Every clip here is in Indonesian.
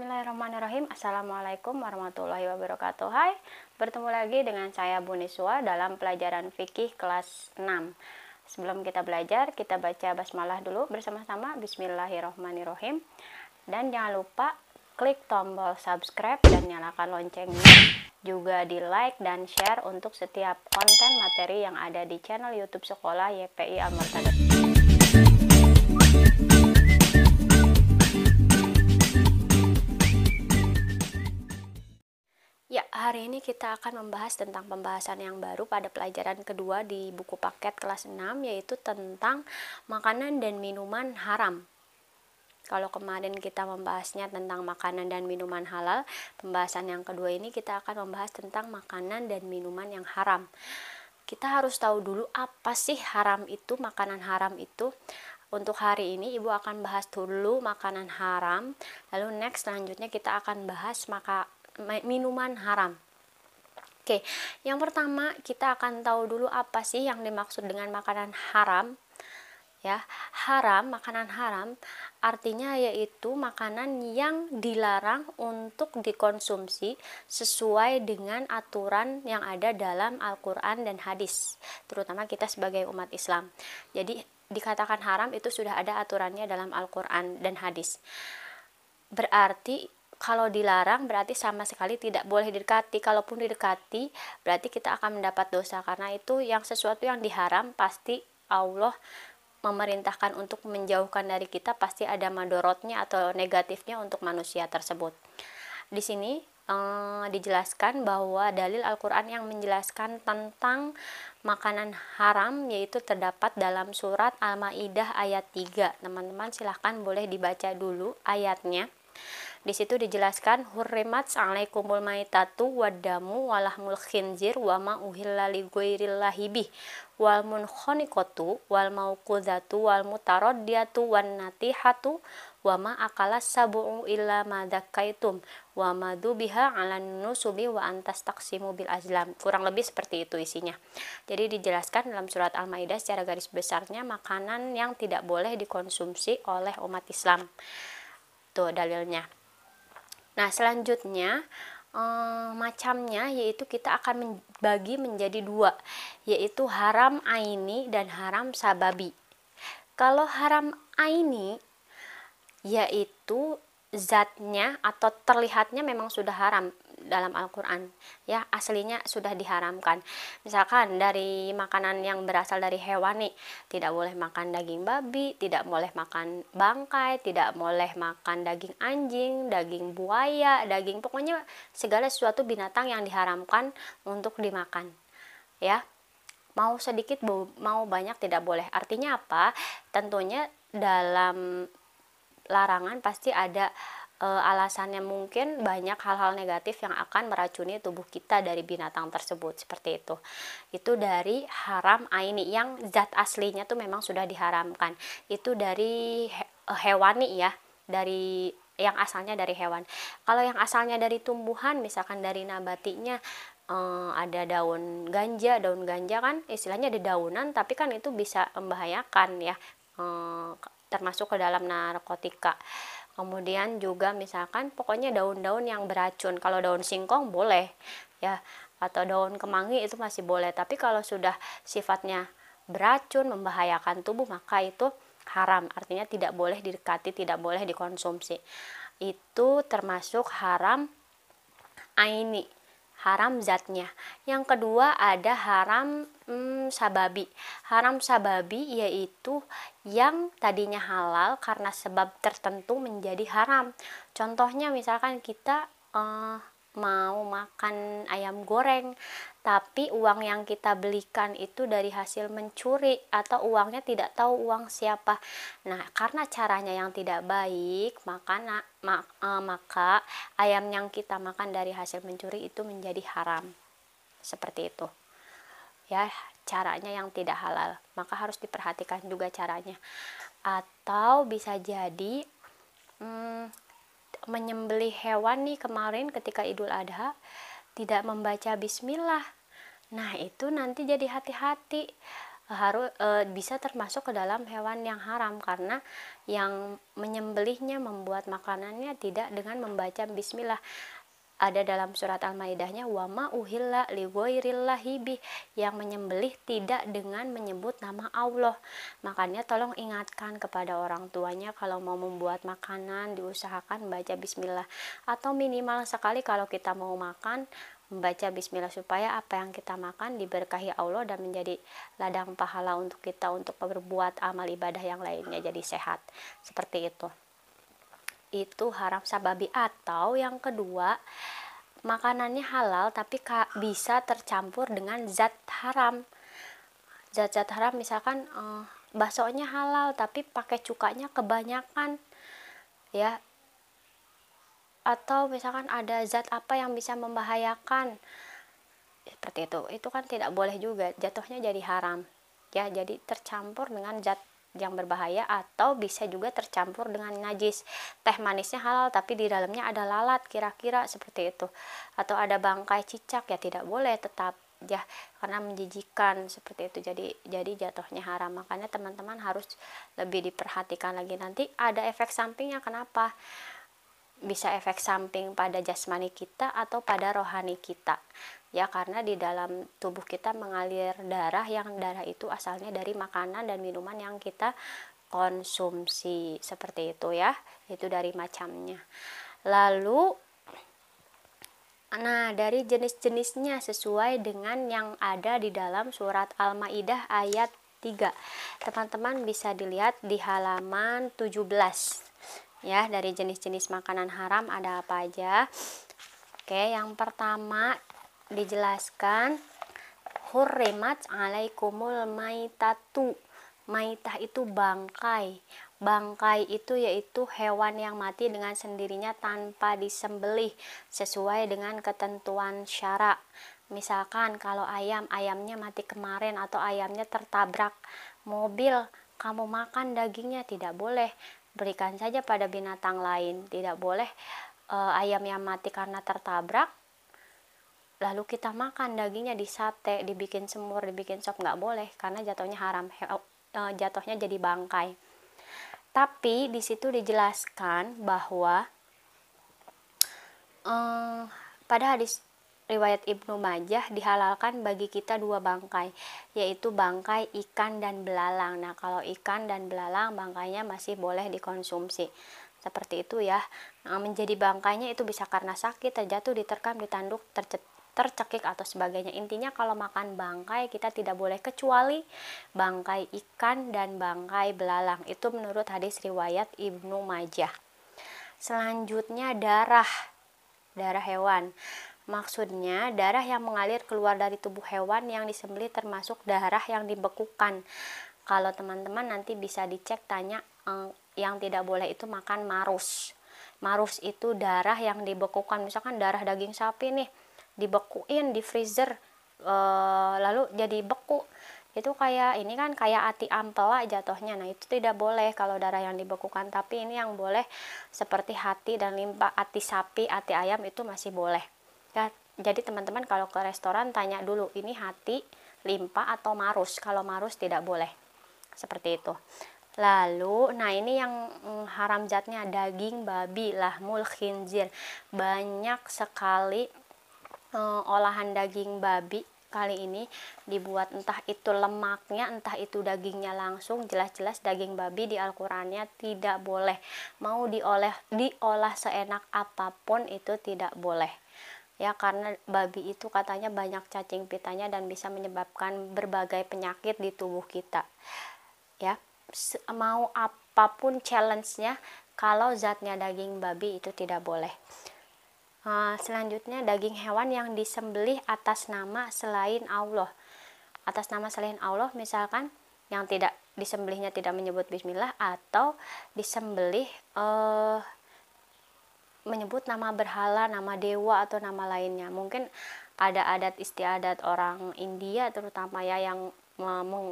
Bismillahirrahmanirrahim. Assalamualaikum warahmatullahi wabarakatuh. Hai, bertemu lagi dengan saya Bu Niswa dalam pelajaran fikih kelas 6. Sebelum kita belajar, kita baca basmalah dulu bersama-sama. Bismillahirrahmanirrahim. Dan jangan lupa klik tombol subscribe dan nyalakan loncengnya. Juga di like dan share untuk setiap konten materi yang ada di channel YouTube Sekolah YPI Al-Murtadah. Ya, hari ini kita akan membahas tentang pembahasan yang baru pada pelajaran kedua di buku paket kelas 6, yaitu tentang makanan dan minuman haram. Kalau kemarin kita membahasnya tentang makanan dan minuman halal, pembahasan yang kedua ini kita akan membahas tentang makanan dan minuman yang haram. Kita harus tahu dulu apa sih haram itu, makanan haram itu. Untuk hari ini Ibu akan bahas dulu makanan haram, lalu next selanjutnya kita akan bahas minuman haram. Oke, yang pertama kita akan tahu dulu apa sih yang dimaksud dengan makanan haram. Ya, haram, makanan haram artinya yaitu makanan yang dilarang untuk dikonsumsi sesuai dengan aturan yang ada dalam Al-Quran dan hadis, terutama kita sebagai umat Islam. Jadi dikatakan haram itu sudah ada aturannya dalam Al-Quran dan hadis. Berarti kalau dilarang berarti sama sekali tidak boleh didekati. Kalaupun didekati berarti kita akan mendapat dosa, karena itu yang sesuatu yang diharam pasti Allah memerintahkan untuk menjauhkan dari kita, pasti ada madorotnya atau negatifnya untuk manusia tersebut. Di sini dijelaskan bahwa dalil Al-Quran yang menjelaskan tentang makanan haram yaitu terdapat dalam surat Al-Maidah ayat 3. Teman-teman silahkan boleh dibaca dulu ayatnya. Di situ dijelaskan hurrimat 'alaikumul maitatu waddamu walahmul khinzir wa ma uhilla li ghairillahi bih wal munkhaniqatu wal mauqudatu wal mutaraddiyatu wan natihatu wa ma akalas sab'u illa ma dzakaitum wa ma dzubiha 'alan nusubi wa antas taqsimu bil azlam. Kurang lebih seperti itu isinya. Jadi dijelaskan dalam surat Al-Maidah secara garis besarnya makanan yang tidak boleh dikonsumsi oleh umat Islam. Tuh dalilnya. Nah, selanjutnya macamnya yaitu kita akan membagi menjadi dua, yaitu haram aini dan haram sababi. Kalau haram aini yaitu zatnya atau terlihatnya memang sudah haram dalam Al-Quran, ya, aslinya sudah diharamkan. Misalkan dari makanan yang berasal dari hewani, tidak boleh makan daging babi, tidak boleh makan bangkai, tidak boleh makan daging anjing, daging buaya, pokoknya segala sesuatu binatang yang diharamkan untuk dimakan, ya. Mau sedikit mau banyak tidak boleh. Artinya apa? Tentunya dalam larangan pasti ada alasannya, mungkin banyak hal-hal negatif yang akan meracuni tubuh kita dari binatang tersebut, seperti itu. Itu dari haram aini yang zat aslinya tuh memang sudah diharamkan. Itu dari hewani, ya, dari yang asalnya dari hewan. Kalau yang asalnya dari tumbuhan, misalkan dari nabatinya, ada daun ganja kan istilahnya ada daunan, tapi kan itu bisa membahayakan, ya, termasuk ke dalam narkotika. Kemudian juga misalkan pokoknya daun-daun yang beracun. Kalau daun singkong boleh, ya, atau daun kemangi itu masih boleh. Tapi kalau sudah sifatnya beracun, membahayakan tubuh, maka itu haram. Artinya tidak boleh didekati, tidak boleh dikonsumsi. Itu termasuk haram aini, haram zatnya. Yang kedua ada haram sababi. Haram sababi yaitu yang tadinya halal karena sebab tertentu menjadi haram. Contohnya misalkan kita mau makan ayam goreng, tapi uang yang kita belikan itu dari hasil mencuri atau uangnya tidak tahu uang siapa. Nah, karena caranya yang tidak baik, maka ayam yang kita makan dari hasil mencuri itu menjadi haram. Seperti itu, ya, caranya yang tidak halal, maka harus diperhatikan juga caranya. Atau bisa jadi menyembelih hewan nih, kemarin ketika Idul Adha tidak membaca bismillah. Nah, itu nanti jadi hati-hati. bisa termasuk ke dalam hewan yang haram, karena yang menyembelihnya membuat makanannya tidak dengan membaca bismillah. Ada dalam surat Al-Maidahnya, wa ma uhilla li ghairillahi bih, yang menyembelih tidak dengan menyebut nama Allah. Makanya tolong ingatkan kepada orang tuanya kalau mau membuat makanan diusahakan baca bismillah, atau minimal sekali kalau kita mau makan membaca bismillah, supaya apa yang kita makan diberkahi Allah dan menjadi ladang pahala untuk kita untuk berbuat amal ibadah yang lainnya jadi sehat. Seperti itu haram sababi. Atau yang kedua, makanannya halal tapi bisa tercampur dengan zat haram. Zat-zat haram misalkan baksonya halal tapi pakai cukanya kebanyakan, ya. Atau misalkan ada zat apa yang bisa membahayakan, seperti itu kan tidak boleh juga, jatuhnya jadi haram, ya. Jadi tercampur dengan zat yang berbahaya, atau bisa juga tercampur dengan najis. Teh manisnya halal tapi di dalamnya ada lalat kira-kira, seperti itu. Atau ada bangkai cicak, ya tidak boleh tetap, ya, karena menjijikan, seperti itu. Jadi jatuhnya haram. Makanya teman-teman harus lebih diperhatikan lagi. Nanti ada efek sampingnya. Kenapa? Bisa efek samping pada jasmani kita atau pada rohani kita, ya, karena di dalam tubuh kita mengalir darah, yang darah itu asalnya dari makanan dan minuman yang kita konsumsi, seperti itu, ya. Itu dari macamnya. Lalu dari jenis-jenisnya sesuai dengan yang ada di dalam surat Al-Maidah ayat 3. Teman-teman bisa dilihat di halaman 17, ya. Dari jenis-jenis makanan haram ada apa aja. Oke, yang pertama dijelaskan hurrimat alaikumul maitatu. Maitah itu bangkai. Bangkai itu yaitu hewan yang mati dengan sendirinya tanpa disembelih sesuai dengan ketentuan syara. Misalkan kalau ayamnya mati kemarin, atau ayamnya tertabrak mobil, kamu makan dagingnya, tidak boleh. Berikan saja pada binatang lain. Tidak boleh ayam yang mati karena tertabrak lalu kita makan dagingnya, di sate, dibikin semur, dibikin sop, nggak boleh, karena jatuhnya haram, jatuhnya jadi bangkai. Tapi di situ dijelaskan bahwa pada hadis riwayat Ibnu Majah dihalalkan bagi kita 2 bangkai, yaitu bangkai ikan dan belalang. Nah, kalau ikan dan belalang bangkainya masih boleh dikonsumsi, seperti itu, ya. Menjadi bangkainya itu bisa karena sakit, terjatuh, diterkam, ditanduk, tercekik atau sebagainya. Intinya kalau makan bangkai kita tidak boleh kecuali bangkai ikan dan bangkai belalang. Itu menurut hadis riwayat Ibnu Majah. Selanjutnya darah hewan. Maksudnya darah yang mengalir keluar dari tubuh hewan yang disembelih, termasuk darah yang dibekukan. Kalau teman-teman nanti bisa dicek, tanya, yang tidak boleh itu makan marus. Marus itu darah yang dibekukan. Misalkan darah daging sapi nih, dibekuin di freezer, lalu jadi beku, itu kayak ini kan kayak ati ampela jatuhnya. Nah, itu tidak boleh kalau darah yang dibekukan. Tapi ini yang boleh seperti hati dan limpa, hati sapi, hati ayam itu masih boleh, ya. Jadi teman-teman kalau ke restoran tanya dulu, ini hati, limpa atau marus. Kalau marus tidak boleh, seperti itu. Lalu, ini yang haram zatnya, daging babi, lahmul khinzir. Banyak sekali olahan daging babi kali ini dibuat, entah itu lemaknya, entah itu dagingnya langsung. Jelas-jelas daging babi di Al-Qur'annya tidak boleh. Mau diolah seenak apapun itu tidak boleh, ya, karena babi itu katanya banyak cacing pitanya dan bisa menyebabkan berbagai penyakit di tubuh kita, ya. Mau apapun challenge-nya, kalau zatnya daging babi itu tidak boleh. Selanjutnya daging hewan yang disembelih atas nama selain Allah. Atas nama selain Allah, misalkan yang tidak disembelihnya tidak menyebut bismillah, atau disembelih menyebut nama berhala, nama dewa, atau nama lainnya. Mungkin ada adat istiadat orang India terutama, ya, yang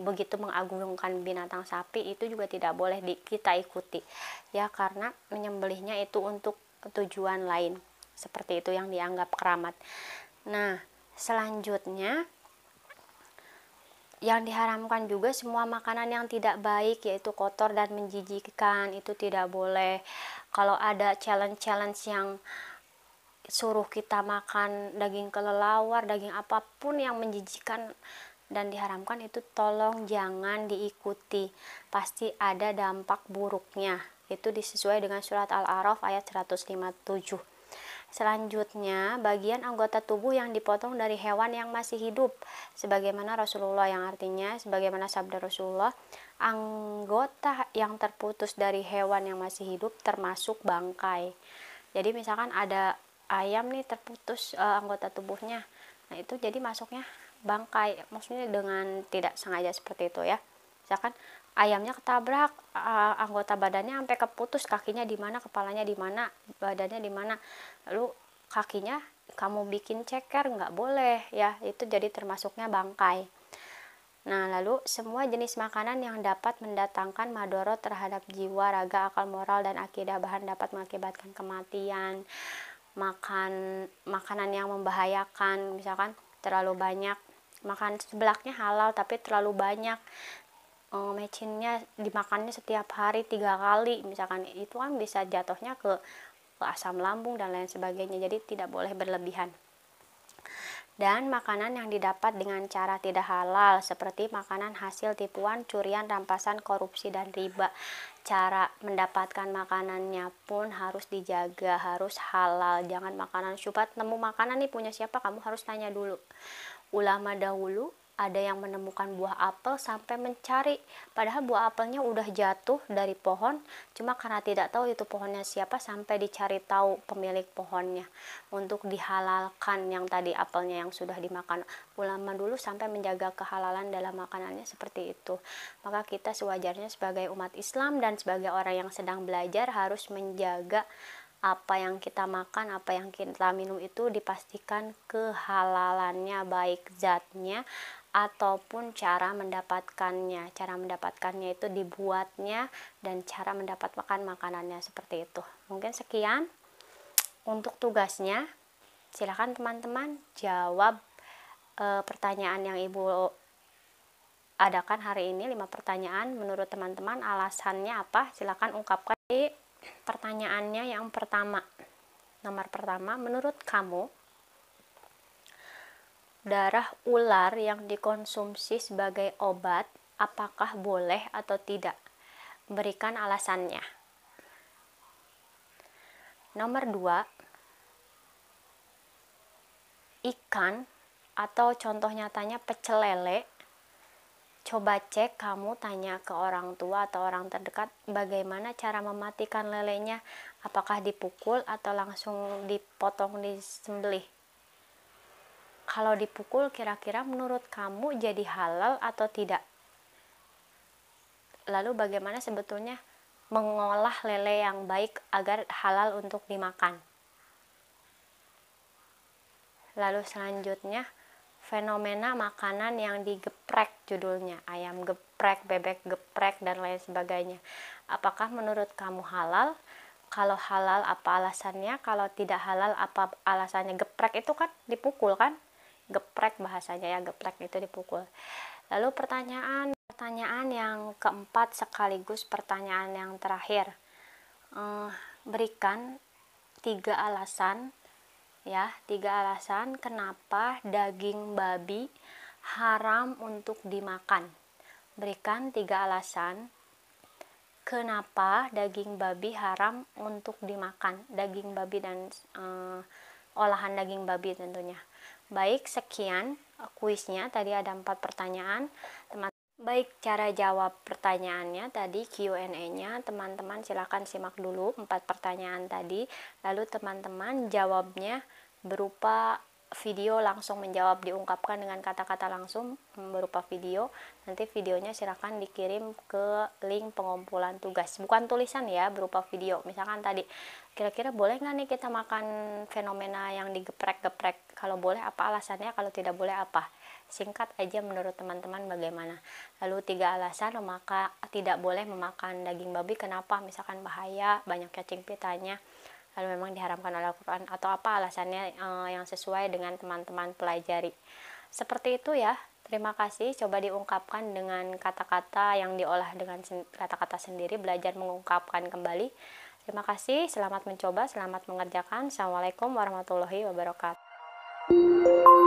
begitu mengagungkan binatang sapi, itu juga tidak boleh kita ikuti, ya, karena menyembelihnya itu untuk tujuan lain, seperti itu, yang dianggap keramat. Nah, selanjutnya Yang diharamkan juga semua makanan yang tidak baik, yaitu kotor dan menjijikkan, itu tidak boleh. Kalau ada challenge-challenge yang suruh kita makan daging kelelawar, daging apapun yang menjijikkan dan diharamkan, itu tolong jangan diikuti, pasti ada dampak buruknya. Itu disesuai dengan surat Al-A'raf ayat 157. Selanjutnya, bagian anggota tubuh yang dipotong dari hewan yang masih hidup, sebagaimana Rasulullah, yang artinya sebagaimana sabda Rasulullah, anggota yang terputus dari hewan yang masih hidup termasuk bangkai. Jadi misalkan ada ayam nih terputus anggota tubuhnya, nah itu jadi masuknya bangkai, maksudnya dengan tidak sengaja seperti itu ya. Misalkan ayamnya ketabrak, anggota badannya sampai keputus, kakinya di mana, kepalanya di mana, badannya di mana, lalu kakinya kamu bikin ceker, nggak boleh ya, itu jadi termasuknya bangkai. Nah, lalu semua jenis makanan yang dapat mendatangkan madorot terhadap jiwa, raga, akal, moral, dan akidah, bahkan dapat mengakibatkan kematian. Makanan yang membahayakan, misalkan terlalu banyak, makan sebelaknya halal tapi terlalu banyak, mecinnya dimakannya setiap hari 3 kali misalkan, itu kan bisa jatuhnya ke asam lambung dan lain sebagainya, jadi tidak boleh berlebihan. Dan makanan yang didapat dengan cara tidak halal, seperti makanan hasil tipuan, curian, rampasan, korupsi, dan riba. Cara mendapatkan makanannya pun harus dijaga, harus halal. Jangan makanan syubhat, nemu makanan nih punya siapa, kamu harus tanya dulu. Ulama dahulu ada yang menemukan buah apel sampai mencari, padahal buah apelnya udah jatuh dari pohon, cuma karena tidak tahu itu pohonnya siapa sampai dicari tahu pemilik pohonnya untuk dihalalkan yang tadi apelnya yang sudah dimakan. Ulama dulu sampai menjaga kehalalan dalam makanannya seperti itu. Maka kita sewajarnya sebagai umat Islam dan sebagai orang yang sedang belajar harus menjaga apa yang kita makan, apa yang kita minum itu dipastikan kehalalannya, baik zatnya ataupun cara mendapatkannya. Cara mendapatkannya itu dibuatnya dan cara mendapatkan makanannya, seperti itu. Mungkin sekian untuk tugasnya. Silakan teman-teman jawab pertanyaan yang Ibu adakan hari ini, 5 pertanyaan. Menurut teman-teman alasannya apa? Silakan ungkapkan di pertanyaannya yang pertama. Nomor pertama, menurut kamu darah ular yang dikonsumsi sebagai obat apakah boleh atau tidak? Berikan alasannya. Nomor 2, ikan atau contoh nyatanya pecel lele. Coba cek, kamu tanya ke orang tua atau orang terdekat bagaimana cara mematikan lelenya, apakah dipukul atau langsung dipotong, disembelih. Kalau dipukul, kira-kira menurut kamu jadi halal atau tidak? Lalu bagaimana sebetulnya mengolah lele yang baik agar halal untuk dimakan? Lalu selanjutnya, fenomena makanan yang digeprek, judulnya ayam geprek, bebek geprek, dan lain sebagainya. Apakah menurut kamu halal? Kalau halal apa alasannya? Kalau tidak halal apa alasannya? Geprek itu kan dipukul kan? Geprek bahasanya ya, geprek itu dipukul. Lalu pertanyaan yang keempat sekaligus pertanyaan yang terakhir. Berikan 3 alasan ya, 3 alasan kenapa daging babi haram untuk dimakan. Berikan 3 alasan kenapa daging babi haram untuk dimakan. Daging babi dan olahan daging babi tentunya. Baik, sekian kuisnya. Tadi ada 4 pertanyaan. Baik, cara jawab pertanyaannya tadi Q&A-nya, teman-teman silakan simak dulu 4 pertanyaan tadi. Lalu teman-teman jawabnya berupa video, langsung menjawab, diungkapkan dengan kata-kata langsung berupa video. Nanti videonya silakan dikirim ke link pengumpulan tugas, bukan tulisan ya, berupa video. Misalkan tadi, kira-kira boleh nggak nih kita makan fenomena yang digeprek-geprek? Kalau boleh apa alasannya, kalau tidak boleh apa? Singkat aja menurut teman-teman bagaimana. Lalu 3 alasan maka tidak boleh memakan daging babi, kenapa? Misalkan bahaya, banyak cacing pitanya, lalu memang diharamkan oleh Al-Quran, atau apa alasannya yang sesuai dengan teman-teman pelajari. Seperti itu ya Terima kasih, coba diungkapkan dengan kata-kata yang diolah dengan kata-kata sendiri, belajar mengungkapkan kembali. Terima kasih, selamat mencoba, selamat mengerjakan. Assalamualaikum warahmatullahi wabarakatuh.